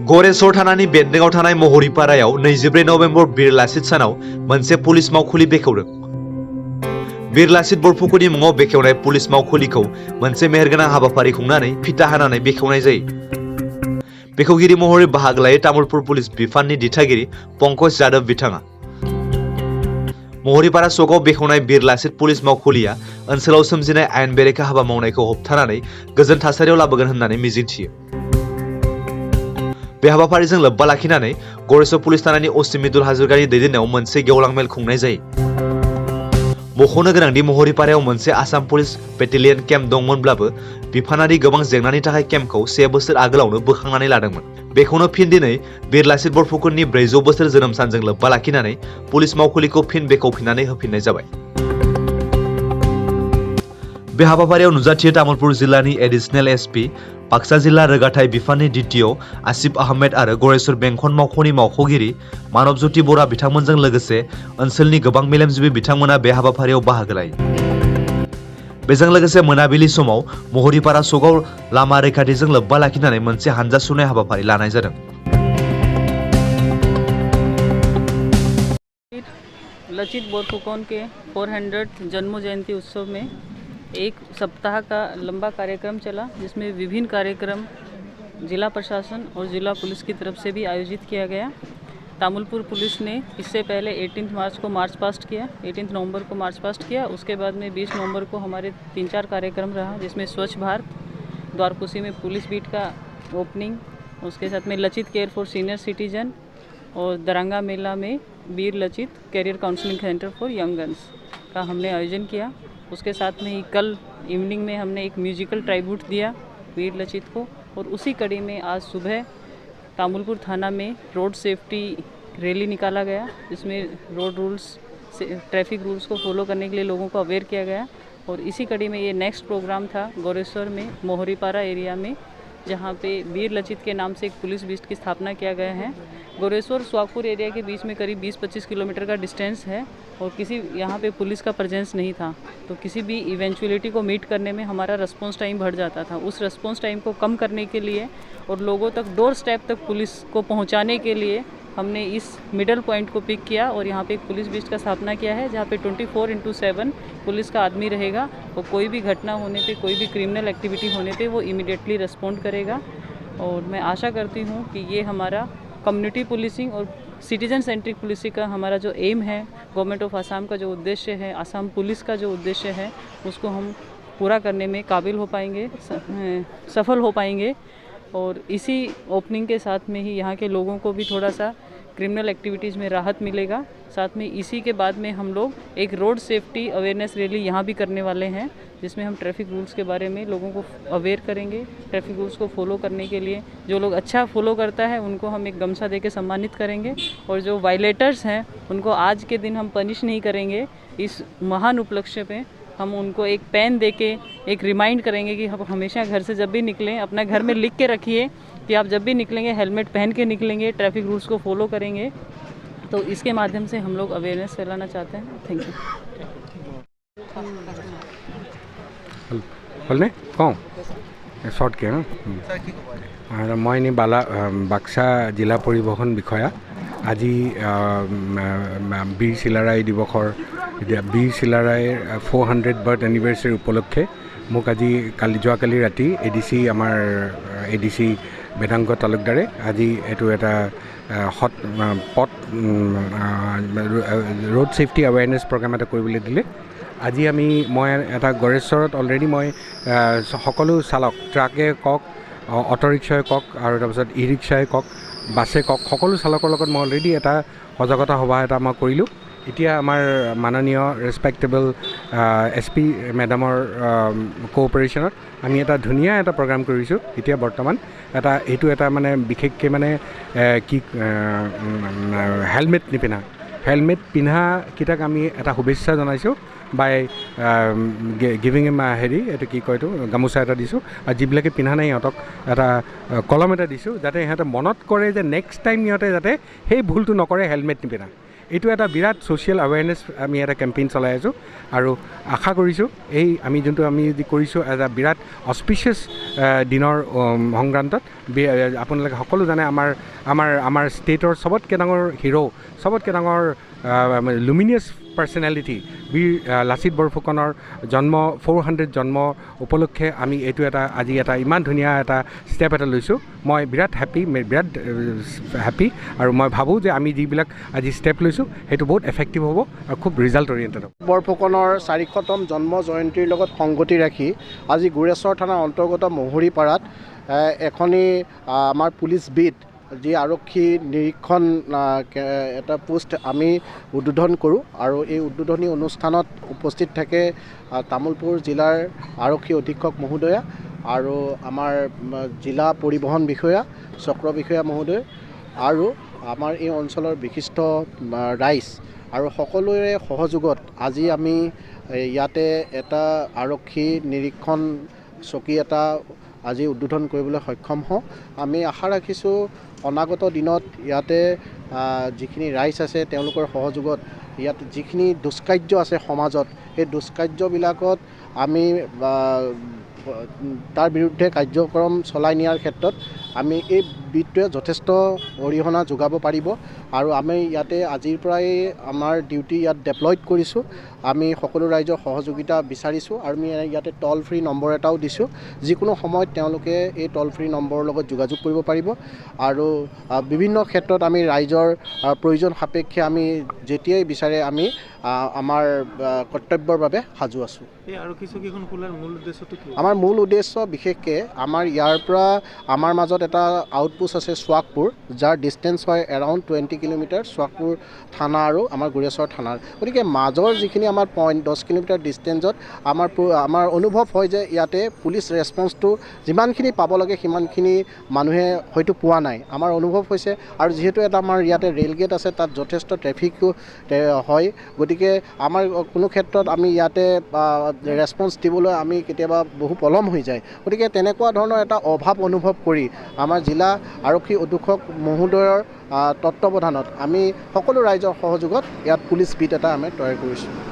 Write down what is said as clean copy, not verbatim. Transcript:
गरेस्वर थानानि बेन्दोंआव थानाय महरीपारायाव 24 नभेम्बर बीर लासित सानाव मोनसे पुलिस मावखुलि बेखेवदों। बीर लासित बरफुकननि मुङाव बेखेवनाय पुलिस मावखुलिखौ मोनसे मेहेरगोनां हाबाफारि खुंनानै फिथा हानानै बेखेवनाय जायो। बेखेवगिरि महरै बाहागो लायो तामुलपुर पुलिस बिफाननि दिथागिरि पंकज जादव बिथाङा। महरीपारा चकआव बेखेवनाय बीर लासित पुलिस मावखुलिया ओनसोलाव सोमजिनाय आयेन बेरेखा हाबा मावनायखौ होबथानानै गोजोन थासारियाव लाबोगोन होननानै मिजिंथियो। बे हाबाफारिजों लोब्बा लाखिनानै गरेस्वर पुलिस थानानि असिम मिदुल हाजरिकानि दैदेननायाव मोनसे गेवलां मेल खुंनाय जायो। मख'नो गोनांदि महरीपारायाव मोनसे आसाम पुलिस बेटेलियन केम्प दंमोनब्लाबो बिफानारि गोबां जेंनानि थाखाय केम्पखौ 1 बोसोर आगोलावनो बोखांनानै लादोंमोन। बेखौनो फिन दिनै बीर लासित बरफुकननि 400 बोसोर जोनोम सानजों लोब्बा लाखिनानै पुलिस मावखुलिखौ फिन बेखेवफिननानै होफिननाय जाबाय। बे हाबाफारियाव नुजाथियो तामुलपुर जिल्लानि एडिशनेल एसपि, बाक्सा जिल्ला रोगाथाइ बिफाननि डिटिअ आसिफ आहमेद आरो गरेस्वर बेंखन मावख'नि मावख'गिरि मानब ज्योति बरा बिथांमोनजों लोगोसे ओनसोलनि गोबां मेलेमजिबि बिथांमोना बे हाबाफारियाव बाहागो लायो। बेजों लोगोसे मोनाबिलि समाव महरीपारा चकआव लामा रैखाथिजों लोब्बा लाखिनानै मोनसे हानजा सुरनाय हाबाफारि लानाय जादों। लचित बोरफुकन के 400 जन्म जयंती उत्सव में एक सप्ताह का लंबा कार्यक्रम चला, जिसमें विभिन्न कार्यक्रम जिला प्रशासन और जिला पुलिस की तरफ से भी आयोजित किया गया। तामुलपुर पुलिस ने इससे पहले 18 मार्च को मार्च पास्ट किया, 18 नवंबर को मार्च पास्ट किया। उसके बाद में 20 नवंबर को हमारे 3-4 कार्यक्रम रहा, जिसमें स्वच्छ भारत, द्वारकुसी में पुलिस बीट का ओपनिंग, उसके साथ में Lachit care for senior citizen और दरंगा मेला में Bir Lachit career counselling centre for young girls का हमने आयोजन किया। उसके साथ में ही कल इवनिंग में हमने एक म्यूजिकल ट्राइब्यूट दिया बीर लचित को, और उसी कड़ी में आज सुबह तामुलपुर थाना में रोड सेफ्टी रैली निकाला गया, जिसमें रोड रूल्स ट्रैफिक रूल्स को फॉलो करने के लिए लोगों को अवेयर किया गया। और इसी कड़ी में ये नेक्स्ट प्रोग्राम था गरेस्वर में मोहरीपारा एरिया में, जहाँ पे बीर लचित के नाम से एक पुलिस बीस्ट की स्थापना किया गया है। गरेस्वर सुहागपुर एरिया के बीच में करीब 20-25 किलोमीटर का डिस्टेंस है और किसी यहाँ पे पुलिस का प्रेजेंस नहीं था, तो किसी भी इवेंचुअलिटी को मीट करने में हमारा रिस्पॉन्स टाइम बढ़ जाता था। उस रिस्पॉन्स टाइम को कम करने के लिए और लोगों तक डोर स्टेप तक पुलिस को पहुँचाने के लिए हमने इस मिडल पॉइंट को पिक किया और यहाँ पे एक पुलिस बीस्ट का स्थापना किया है, जहाँ पे 24/7 पुलिस का आदमी रहेगा और कोई भी घटना होने पे, कोई भी क्रिमिनल एक्टिविटी होने पे वो इमीडिएटली रिस्पॉन्ड करेगा। और मैं आशा करती हूँ कि ये हमारा कम्युनिटी पुलिसिंग और सिटीजन सेंट्रिक पुलिसिंग का हमारा जो एम है, गवर्नमेंट ऑफ आसाम का जो उद्देश्य है, आसाम पुलिस का जो उद्देश्य है, उसको हम पूरा करने में काबिल हो पाएंगे, सफल हो पाएंगे। और इसी ओपनिंग के साथ में ही यहाँ के लोगों को भी थोड़ा सा क्रिमिनल एक्टिविटीज़ में राहत मिलेगा। साथ में इसी के बाद में हम लोग एक रोड सेफ्टी अवेयरनेस रैली यहाँ भी करने वाले हैं, जिसमें हम ट्रैफिक रूल्स के बारे में लोगों को अवेयर करेंगे। ट्रैफिक रूल्स को फॉलो करने के लिए जो लोग अच्छा फॉलो करता है उनको हम एक गमछा दे के सम्मानित करेंगे, और जो वायलेटर्स हैं उनको आज के दिन हम पनिश नहीं करेंगे। इस महान उपलक्ष्य पे हम उनको एक पेन दे के एक रिमाइंड करेंगे कि हम हमेशा घर से जब भी निकलें अपना घर में लिख के रखिए कि आप जब भी निकलेंगे हेलमेट पहन के निकलेंगे, ट्रैफिक रूल्स को फॉलो करेंगे। तो इसके माध्यम से हम लोग अवेयरनेस फैलाना चाहते हैं। Thank you. बोलने कौन शॉर्ट के मैं बाला बाक्सा जिला परिवहन विषया आज बीर चिलाराय दिवसर बीर चिलारायर 400 बार्थ एनिवर्सरी उपलक्षे मोक आज जोवाकाली राति एडिसी आमार एडिसी वेदांग तालुकदारे आज एटू एटा हट पथ रोड सेफ्टी अवेयरनेस प्रोग्राम एटा কৰিবলৈ दिले। আজি আমি মই এটা गरेस्वरत अलरेडी मैं सकलो चालक ट्राके कওক अटो रिक्शाय कওক और তাৰপিছত ই रिक्शाय कওক बासे कওক सकलो चालकर লগত मैं अलरेडी এটা সজাগতা সভা এটা मैं কৰিলোঁ। এতিয়া আমাৰ মাননীয় ৰেসপেক্টেবল এসপি মেডামৰ কোঅপাৰেশ্যনত আমি এটা ধুনীয়া এটা প্ৰগ্ৰাম কৰিছোঁ। এতিয়া বৰ্তমান এটা এইটো এটা মানে বিশেষকৈ মানে কি হেলমেট নিপিন্ধা হেলমেট পিন্ধা কিটাক আমি এটা শুভেচ্ছা জনাইছোঁ বাই গিভিং এম হেৰি এইটো কি কয় এইটো গামোচা এটা দিছোঁ, আৰু যিবিলাকে পিন্ধা নাই সিহঁতক এটা কলম এটা দিছোঁ, যাতে সিহঁতে মনত কৰে যে নেক্সট টাইম সিহঁতে যাতে সেই ভুলটো নকৰে হেলমেট নিপিন্ধা। এইটো এটা বিৰাট ছ'চিয়েল এৱেৰনেছ আমি এটা কেম্পেইন চলাই আছোঁ আৰু আশা কৰিছোঁ এই আমি যোনটো আমি কৰিছোঁ এজ এ বিৰাট অস্পিচিয়াছ দিনৰ সংক্ৰান্তত আপোনালোকে সকলো জানে আমাৰ ষ্টেটৰ চবতকৈ ডাঙৰ হিৰ' চবতকৈ ডাঙৰ লুমিনিয়াছ পাৰ্চনেলিটি বীৰ লাচিত বৰফুকনৰ জন্ম 400 জন্ম উপলক্ষে আমি এইটো আজি এটা ইমান ধুনীয়া এটা ষ্টেপ এটা লৈছোঁ মই বিৰাট হেপী আৰু মই ভাবোঁ যে আমি যিবিলাক আজি ষ্টেপ লৈছোঁ সেইটো বহুত এফেক্টিভ হ'ব আৰু খুব ৰিজাল্ট অৰিয়েণ্টেড হ'ব বৰফুকনৰ 400তম জন্ম জয়ন্তীৰ লগত সংগতি ৰাখি আজি গোৰেশ্বৰ থানাৰ অন্তৰ্গত মহুৰীপাৰাত এখনি আমাৰ পুলিচ বিট যি আৰক্ষী নিৰীক্ষণ এটা পোষ্ট আমি উদ্বোধন কৰোঁ আৰু এই উদ্বোধনী অনুষ্ঠানত উপস্থিত থাকে তামোলপুৰ জিলাৰ আৰক্ষী অধীক্ষক মহোদয়া আৰু আমাৰ জিলা পৰিবহণ বিষয়া চক্ৰ বিষয়া মহোদয় আৰু আমাৰ এই অঞ্চলৰ বিশিষ্ট ৰাইজ আৰু সকলোৰে সহযোগত আজি আমি ইয়াতে এটা আৰক্ষী নিৰীক্ষণ চকী এটা আজি উদ্বোধন কৰিবলৈ সক্ষম হওঁ আমি আশা ৰাখিছোঁ অনাগত দিনত ইয়াতে যিখিনি ৰাইজ আছে তেওঁলোকৰ সহযোগত ইয়াত যিখিনি দুষ্কাৰ্য আছে সমাজত সেই দুষ্কাৰ্যবিলাকত আমি তাৰ বিৰুদ্ধে কাৰ্যক্ৰম চলাই নিয়াৰ ক্ষেত্ৰত আমি এই বিটটোৱে যথেষ্ট অৰিহণা যোগাব পাৰিব আৰু আমি ইয়াতে আজিৰ পৰাই আমাৰ ডিউটি ইয়াত ডেপ্লয়ড কৰিছোঁ আমি সকলো ৰাইজৰ সহযোগিতা বিচাৰিছোঁ আৰু আমি ইয়াতে টল ফ্ৰী নম্বৰ এটাও দিছোঁ যিকোনো সময়ত তেওঁলোকে এই টল ফ্ৰী নম্বৰৰ লগত যোগাযোগ কৰিব পাৰিব আৰু বিভিন্ন ক্ষেত্ৰত আমি ৰাইজৰ প্ৰয়োজন সাপেক্ষে আমি যেতিয়াই বিচাৰে আমি আমাৰ কৰ্তব্যৰ বাবে সাজু আছোঁ আমাৰ মূল উদ্দেশ্য বিশেষকৈ আমাৰ ইয়াৰ পৰা আমাৰ মাজত এটা আউটপোষ্ট আছে সোৱাগপুৰ যাৰ ডিষ্টেঞ্চ হয় এৰাউণ্ড 20 কিলোমিটাৰ সোৱাগপুৰ থানা আৰু আমাৰ গোৰেশ্বৰ থানাৰ গতিকে মাজৰ যিখিনি আমাৰ পইণ্ট 10 কিলোমিটাৰ ডিষ্টেঞ্চত আমাৰ অনুভৱ হয় যে ইয়াতে পুলিচ ৰেছপন্সটো যিমানখিনি পাব লাগে সিমানখিনি মানুহে হয়তো পোৱা নাই আমাৰ অনুভৱ হৈছে আৰু যিহেতু এটা আমাৰ ইয়াতে ৰেল গেট আছে তাত যথেষ্ট ট্ৰেফিকো হয় গতিকে আমাৰ কোনো ক্ষেত্ৰত আমি ইয়াতে ৰেছপন্স দিবলৈ আমি কেতিয়াবা বহু পলম হৈ যায় গতিকে তেনেকুৱা ধৰণৰ এটা অভাৱ অনুভৱ কৰি আমাৰ জিলা আৰক্ষী অধীক্ষক মহোদয়ৰ তত্ত্বাৱধানত আমি সকলো ৰাইজৰ সহযোগত ইয়াত পুলিচ বিট এটা আমি তৈয়াৰ কৰিছোঁ